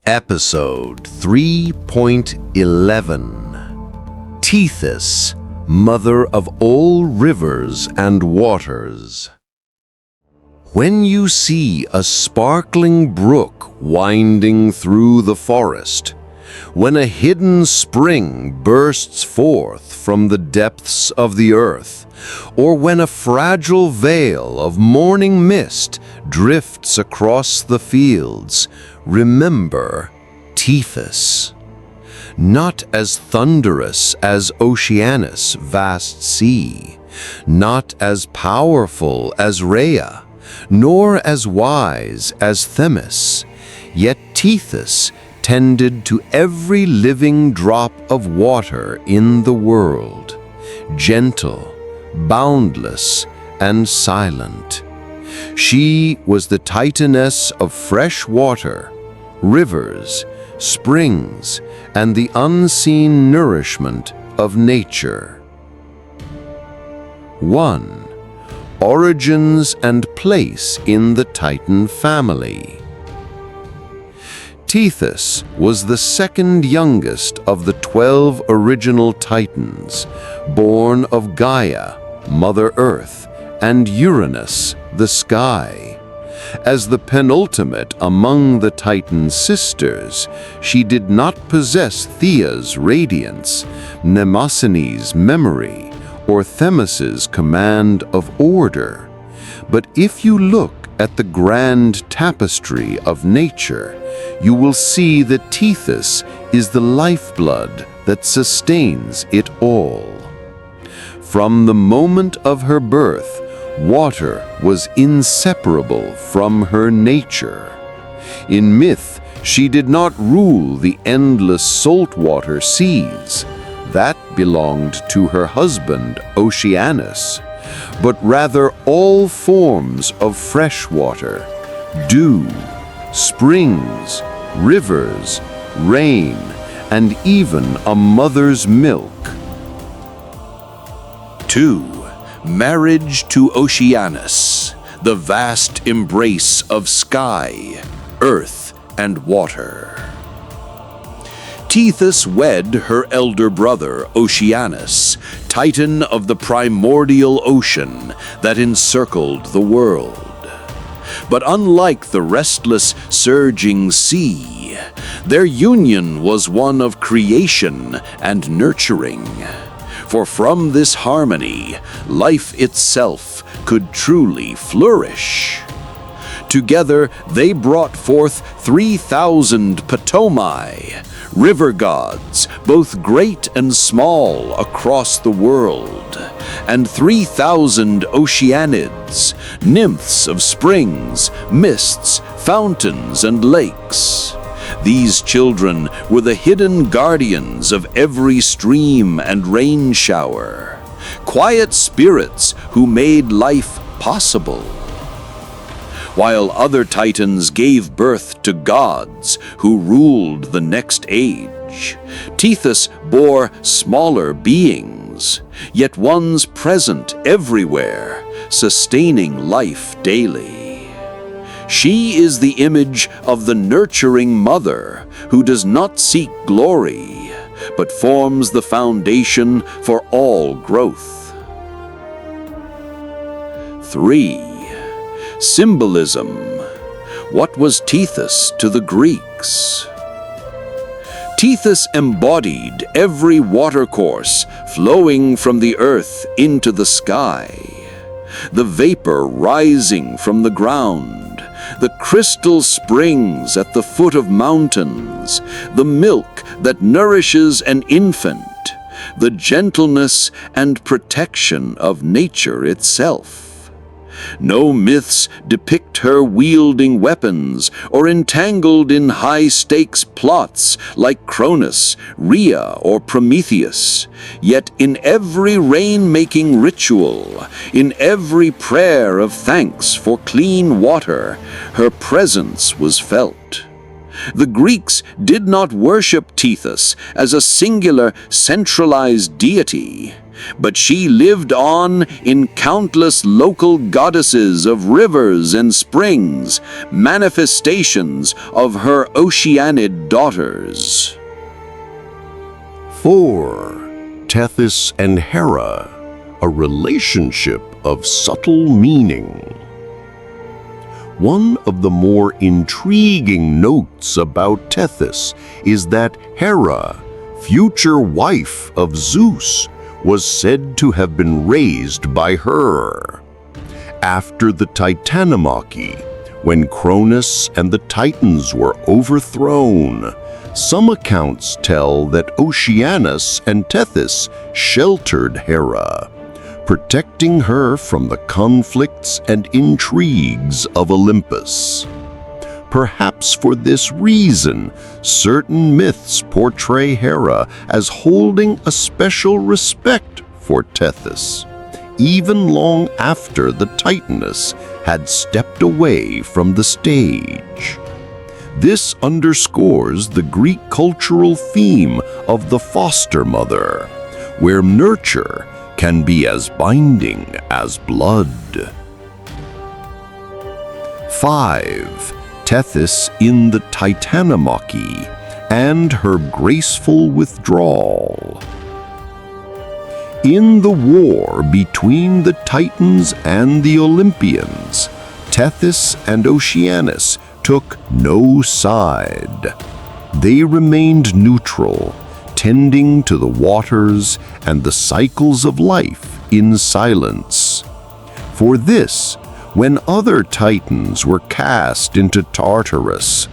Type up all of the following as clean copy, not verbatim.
Episode 3.11 Tethys, Mother of all rivers and waters. When you see a sparkling brook winding through the forest, when a hidden spring bursts forth from the depths of the earth, or when a fragile veil of morning mist drifts across the fields, remember Tethys. Not as thunderous as Oceanus' vast sea, not as powerful as Rhea, nor as wise as Themis, yet Tethys tended to every living drop of water in the world, gentle, boundless, and silent. She was the Titaness of fresh water, rivers, springs, and the unseen nourishment of nature. 1. Origins and place in the Titan family. Tethys was the second youngest of the 12 original Titans, born of Gaia, Mother Earth, and Uranus, the sky. As the penultimate among the Titan sisters, she did not possess Theia's radiance, Mnemosyne's memory, or Themis's command of order. But if you look at the grand tapestry of nature, you will see that Tethys is the lifeblood that sustains it all. From the moment of her birth, water was inseparable from her nature. In myth, she did not rule the endless saltwater seas. That belonged to her husband, Oceanus, but rather all forms of fresh water, dew, springs, rivers, rain, and even a mother's milk. 2. Marriage to Oceanus, the vast embrace of sky, earth, and water. Tethys wed her elder brother, Oceanus, Titan of the primordial ocean that encircled the world. But unlike the restless, surging sea, their union was one of creation and nurturing. For from this harmony, life itself could truly flourish. Together, they brought forth 3,000 Ptolemai, river gods, both great and small across the world, and 3,000 Oceanids, nymphs of springs, mists, fountains, and lakes. These children were the hidden guardians of every stream and rain shower, quiet spirits who made life possible. While other Titans gave birth to gods who ruled the next age, Tethys bore smaller beings, yet ones present everywhere, sustaining life daily. She is the image of the nurturing mother who does not seek glory, but forms the foundation for all growth. 3. Symbolism. What was Tethys to the Greeks? Tethys embodied every watercourse flowing from the earth into the sky, the vapor rising from the ground, the crystal springs at the foot of mountains, the milk that nourishes an infant, the gentleness and protection of nature itself. No myths depict her wielding weapons or entangled in high-stakes plots like Cronus, Rhea, or Prometheus. Yet in every rain-making ritual, in every prayer of thanks for clean water, her presence was felt. The Greeks did not worship Tethys as a singular, centralized deity. but she lived on in countless local goddesses of rivers and springs, manifestations of her Oceanid daughters. 4. Tethys and Hera, a relationship of subtle meaning. One of the more intriguing notes about Tethys is that Hera, future wife of Zeus, was said to have been raised by her. After the Titanomachy, when Cronus and the Titans were overthrown, some accounts tell that Oceanus and Tethys sheltered Hera, protecting her from the conflicts and intrigues of Olympus. Perhaps for this reason, certain myths portray Hera as holding a special respect for Tethys, even long after the Titaness had stepped away from the stage. This underscores the Greek cultural theme of the foster mother, where nurture can be as binding as blood. 5. Tethys in the Titanomachy and her graceful withdrawal. In the war between the Titans and the Olympians, Tethys and Oceanus took no side. They remained neutral, tending to the waters and the cycles of life in silence. For this, when other Titans were cast into Tartarus,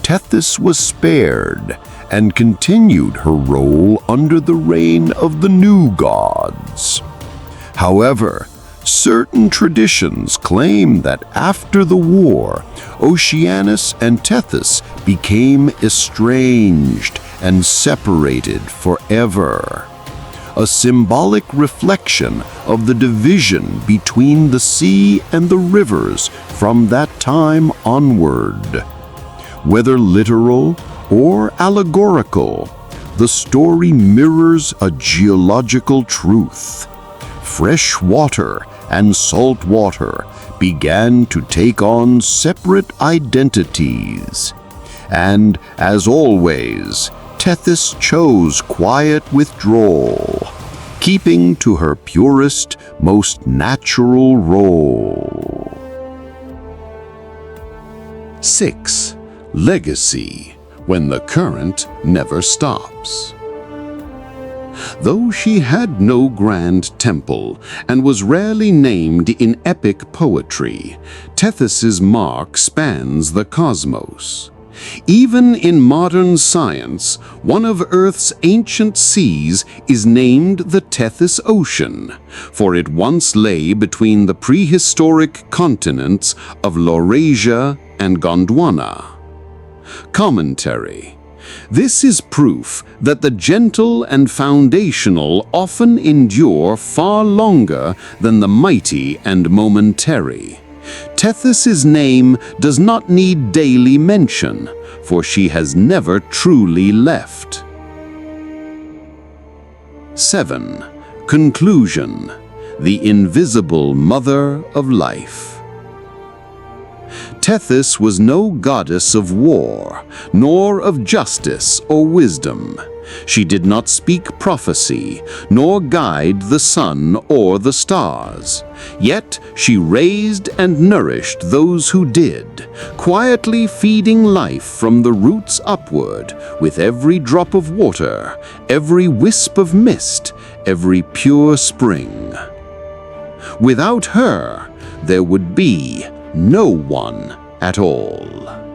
Tethys was spared and continued her role under the reign of the new gods. However, certain traditions claim that after the war, Oceanus and Tethys became estranged and separated forever, a symbolic reflection of the division between the sea and the rivers from that time onward. Whether literal or allegorical, the story mirrors a geological truth. Fresh water and salt water began to take on separate identities. And, as always, Tethys chose quiet withdrawal, keeping to her purest, most natural role. 6. Legacy, when the current never stops. Though she had no grand temple and was rarely named in epic poetry, Tethys's mark spans the cosmos. Even in modern science, one of Earth's ancient seas is named the Tethys Ocean, for it once lay between the prehistoric continents of Laurasia and Gondwana. Commentary. This is proof that the gentle and foundational often endure far longer than the mighty and momentary. Tethys's name does not need daily mention, for she has never truly left. 7. Conclusion. The invisible mother of life. Tethys was no goddess of war, nor of justice or wisdom. She did not speak prophecy, nor guide the sun or the stars. Yet she raised and nourished those who did, quietly feeding life from the roots upward, with every drop of water, every wisp of mist, every pure spring. Without her, there would be no one at all.